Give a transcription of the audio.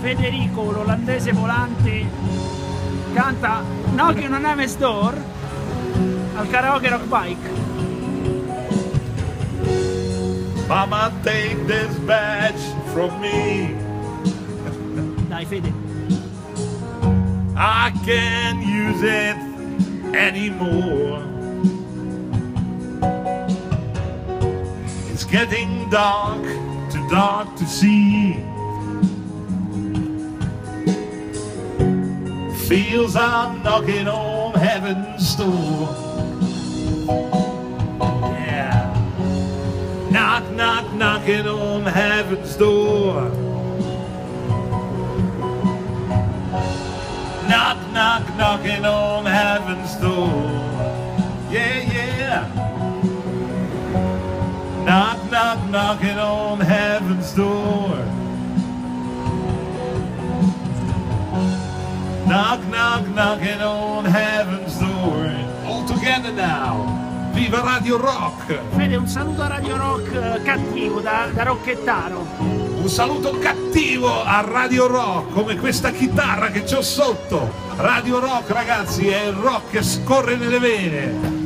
Federico, l'olandese volante, canta Knocking on Heaven's Door al karaoke Rock Bike. Mama, take this badge from me. Dai Fede. I can't use it anymore. It's getting dark, too dark to see. Feels I'm knocking on heaven's door. Yeah. Knock, knock, knocking on heaven's door. Knock, knock, knocking on heaven's door. Yeah, yeah. Knock, knock, knocking on heaven's door. Knock, knock, knocking on heaven's door. All together now. Viva Radio Rock! Fede, un saluto a Radio Rock cattivo, da rocchettaro. Un saluto cattivo a Radio Rock, come questa chitarra che c'ho sotto. Radio Rock, ragazzi, è il rock che scorre nelle vene.